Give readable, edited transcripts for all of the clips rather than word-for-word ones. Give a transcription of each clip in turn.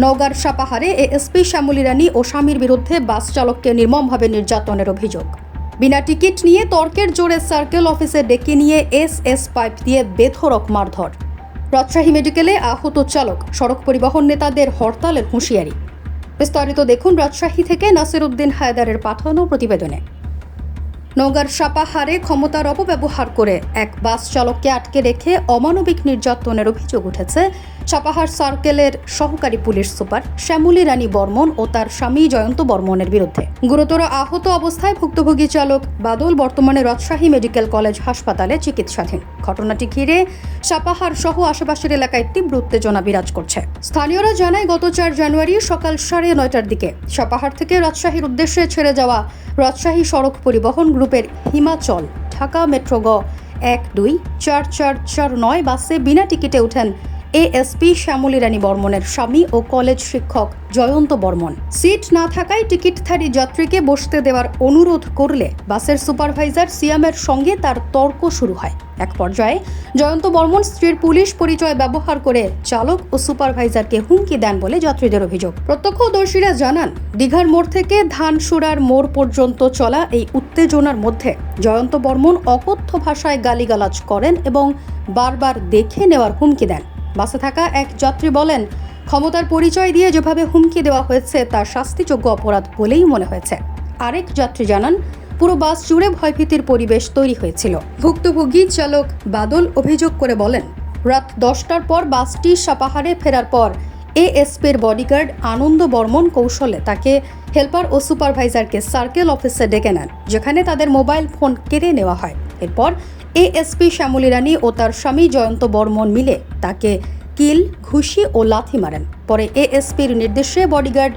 নওগাঁর সাপাহারে এএসপি শ্যামলী রানী ও স্বামীর বিরুদ্ধে বাস চালককে নির্মমভাবে নির্যাতনের অভিযোগ। বিনা টিকিট নিয়ে তর্কের জোরে সার্কেল অফিসে ডেকে নিয়ে এস পাইপ দিয়ে বেধড়ক মারধর। রাজশাহী মেডিকেলে আহত চালক, সড়ক পরিবহন নেতাদের হরতালের হুঁশিয়ারি। বিস্তারিত দেখুন রাজশাহী থেকে নাসির উদ্দিন হায়দারের পাঠানো প্রতিবেদনে। নওগাঁর সাপাহারে ক্ষমতার অপব্যবহার করে এক বাস চালককে আটকে রেখে অমানবিক নির্যাতনের অভিযোগ উঠেছে সাপাহার সার্কেলের সহকারী পুলিশ সুপার শ্যামলী রানী বর্মন ও তার স্বামী জয়ন্ত বর্মনের বিরুদ্ধে। গুরুতর আহত অবস্থায় ভুক্তভোগী চালক বাদল বর্তমানে রাজশাহী মেডিকেল কলেজ হাসপাতালে চিকিৎসাধীন। ঘটনাটি ঘিরে সাপাহার সহ আশেপাশের এলাকায় তীব্র উত্তেজনা বিরাজ করছে। স্থানীয়রা জানায়, গত 4 জানুয়ারি সকাল 9:30টার দিকে সাপাহার থেকে রাজশাহীর উদ্দেশ্যে ছেড়ে যাওয়া রাজশাহী সড়ক পরিবহন গ্রুপের হিমাচল ঢাকা মেট্রো গ 1-2-4-4-4-9 বাসে বিনা টিকিটে ওঠেন এএসপি শ্যামলী রানী বর্মনের স্বামী ও কলেজ শিক্ষক জয়ন্ত বর্মন। সিট না থাকায় টিকিটধারী যাত্রীকে বসতে দেওয়ার অনুরোধ করলে বাসের সুপারভাইজার সিয়ামের সঙ্গে তার তর্ক শুরু হয়। এক পর্যায়ে জয়ন্ত বর্মন স্ত্রীর পুলিশ পরিচয় ব্যবহার করে চালক ও সুপারভাইজারকে হুমকি দেন বলে যাত্রীদের অভিযোগ। প্রত্যক্ষদর্শীরা জানান, দীঘার মোড় থেকে ধানসুরার মোড় পর্যন্ত চলা এই উত্তেজনার মধ্যে জয়ন্ত বর্মন অকথ্য ভাষায় গালিগালাজ করেন এবং বারবার দেখে নেওয়ার হুমকি দেন। বাসে থাকা এক যাত্রী বলেন, ক্ষমতার পরিচয় দিয়ে যেভাবে হুমকি দেওয়া হয়েছে তা শাস্তিযোগ্য অপরাধ বলেই মনে হয়েছে। আরেক যাত্রী জানান, পুরো বাস জুড়ে ভয়ভীতির পরিবেশ তৈরি হয়েছিল। ভুক্তভোগী চালক বাদল অভিযোগ করে বলেন, রাত 10টার পর বাসটি সাপাহারে ফেরার পর এএসপির বডিগার্ড আনন্দ বর্মন কৌশলে তাকে হেল্পার ও সুপারভাইজারকে সার্কেল অফিসে ডেকে নেন, যেখানে তাদের মোবাইল ফোন কেড়ে নেওয়া হয়। এরপর এএসপি শ্যামলী রানী ও তার স্বামী জয়ন্ত বর্মন মিলে তাকে কিল, ঘুষি ও লাথি মারেন। পরে এএসপির নির্দেশে বডিগার্ড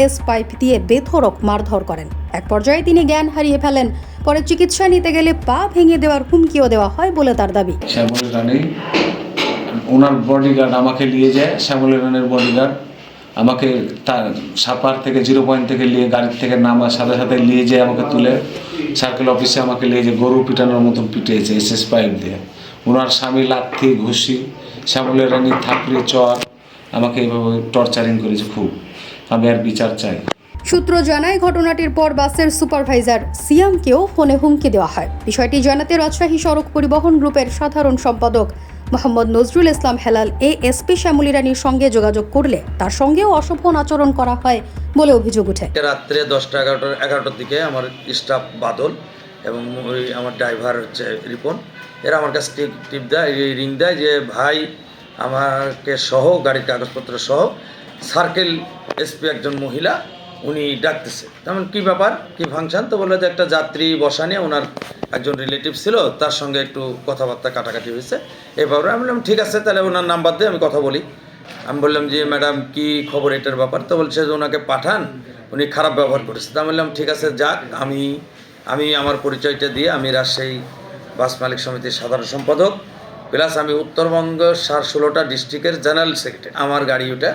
এস পাইপ দিয়ে বেধড়ক মারধর করেন। এক পর্যায়ে তিনি জ্ঞান হারিয়ে ফেলেন। পরে চিকিৎসা নিতে গেলে পা ভেঙে দেওয়ার হুমকিও দেওয়া হয় বলে তার দাবি। শ্যামলী রানী ওনার বডিগার্ড আমাকে নিয়ে যায়। শ্যামলী রানীর বডিগার্ড আমাকে তার সাপার থেকে 0 পয়েন্ট থেকে নিয়ে গাড়ির থেকে নামার সাথে সাথে নিয়ে যায়, আমাকে তুলে সার্কেল অফিসে আমাকে নিয়ে যে গরু পিটানোর মতন পিটিয়েছে এস পাইপ দিয়ে। ওনার স্বামী লাথি, ঘুষি, শ্যামলী রানীর থাপড়ি, চর আমাকে এইভাবে টর্চারিং করেছে খুব। আমি আর বিচার চাই। সূত্র জানায়, ঘটনাটির পর বাসের সুপারভাইজার সিয়ামকেও ফোনে হুমকি দেওয়া হয়। বিষয়টি জানাতে রাজশাহী সড়ক পরিবহন গ্রুপের সাধারণ সম্পাদক মোহাম্মদ নজরুল ইসলাম হেলাল এএসপি শ্যামলী রানীর সঙ্গে যোগাযোগ করলে তার সঙ্গেও অশোভন আচরণ করা হয় বলে অভিযোগ ওঠে। রাত্রে 10টা-11টার দিকে আমার স্টাফ বাদল এবং ওই আমার ড্রাইভার হচ্ছে রিপন, এরা আমার কাছে টিপ দেয়, রিং দেয় যে ভাই আমাকে সহ গাড়ির কাগজপত্র সহ সার্কেল এসপি একজন মহিলা উনি ডাকতেছে। তেমন কী ব্যাপার, কী ফাংশন? তো বললো যে একটা যাত্রী বসা নিয়ে ওনার একজন রিলেটিভ ছিল, তার সঙ্গে একটু কথাবার্তা কাটাকাটি হয়েছে এই ব্যাপারে। আমি বললাম ঠিক আছে, তাহলে ওনার নাম্বার দিয়ে আমি কথা বলি। আমি বললাম যে ম্যাডাম কী খবর এটার ব্যাপার? তো বলছে যে ওনাকে পাঠান, উনি খারাপ ব্যবহার করেছে। তো আমি বললাম ঠিক আছে যাক, আমি আমার পরিচয়টা দিয়ে আমি রাজশাহী বাস মালিক সমিতির সাধারণ সম্পাদক, প্লাস আমি উত্তরবঙ্গ 16টা ডিস্ট্রিক্টের জেনারেল সেক্রেটারি। আমার গাড়ি ওটা,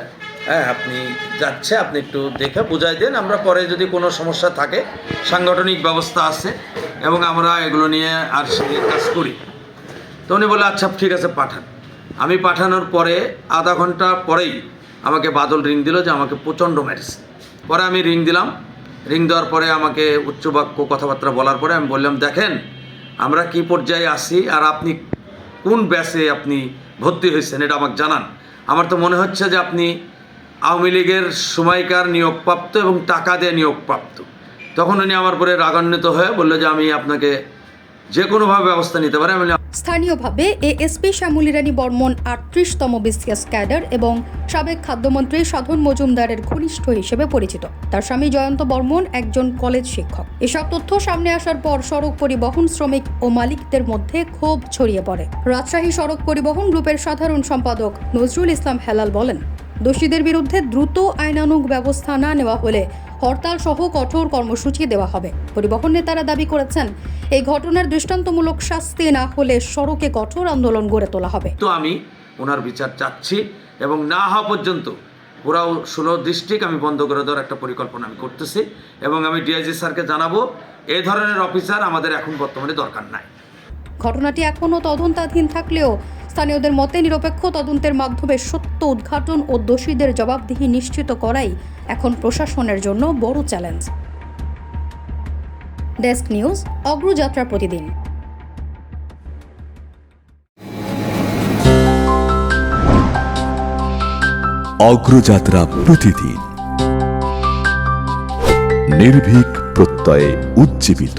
হ্যাঁ আপনি যাচ্ছে, আপনি একটু দেখে বুঝাই দেন, আমরা পরে যদি কোনো সমস্যা থাকে সাংগঠনিক ব্যবস্থা আছে এবং আমরা এগুলো নিয়ে আর সঙ্গে কাজ করি। তো উনি বলে আচ্ছা ঠিক আছে পাঠান। আমি পাঠানোর পরে আধা ঘন্টা পরেই আমাকে বাদল রিং দিল যে আমাকে প্রচণ্ড মেরেছে। পরে আমি রিং দিলাম, রিং দেওয়ার পরে আমাকে উচ্চবাক্য কথাবার্তা বলার পরে আমি বললাম দেখেন আমরা কি পর্যায়ে আসি আর আপনি কোন ব্যাচে আপনি ভর্তি হয়েছেন এটা আমাকে জানান। আমার তো মনে হচ্ছে যে আপনি আওয়ামী লীগের সময়কার নিয়োগপ্রাপ্ত এবং টাকা দিয়ে নিয়োগপ্রাপ্ত। তখন উনি আমার পরে রাগান্বিত হয়ে বললো যে আমি আপনাকে যে কোনোভাবে ব্যবস্থা নিতে পারি। আমি স্থানীয়ভাবে এএসপি শ্যামলী রানী বর্মন 38তম বিসিএস ক্যাডার এবং সাবেক খাদ্যমন্ত্রী সাধন মজুমদারের ঘনিষ্ঠ হিসেবে পরিচিত। তার স্বামী জয়ন্ত বর্মন একজন কলেজ শিক্ষক। এসব তথ্য সামনে আসার পর সড়ক পরিবহন শ্রমিক ও মালিকদের মধ্যে ক্ষোভ ছড়িয়ে পড়ে। রাজশাহী সড়ক পরিবহন গ্রুপের সাধারণ সম্পাদক নজরুল ইসলাম হেলাল বলেন, দোষীদের বিরুদ্ধে দ্রুত আইনানুগ ব্যবস্থা না নেওয়া হলে হরতাল সহ কঠোর কর্মসূচি দেওয়া হবে। পরিবহন নেতারা দাবি করেছেন, এই ঘটনার দৃষ্টান্তমূলক শাস্তি না হলে সড়কে কঠোর আন্দোলন গড়ে তোলা হবে। তো আমি ওনার বিচার চাচ্ছি এবং না হওয়া পর্যন্ত পুরো 16 ডিস্ট্রিক্ট আমি বন্ধ করে দেওয়ার একটা পরিকল্পনা আমি করতেছি এবং আমি ডিআইজি স্যারকে জানাবো এই ধরনের অফিসার আমাদের এখন বর্তমানে দরকার নাই। ঘটনাটি এখনও তদন্তাধীন থাকলেও স্থানীয়দের মতে নিরপেক্ষ তদন্তের মাধ্যমে সত্য উদ্ঘাটন ও দোষীদের জবাবদিহি নিশ্চিত করাই এখন প্রশাসনের জন্য বড় চ্যালেঞ্জ। ডেস্ক নিউজ, অগ্রযাত্রা প্রতিদিন। অগ্রযাত্রা প্রতিদিন, নির্ভীক প্রত্যয়ে উজ্জীবিত।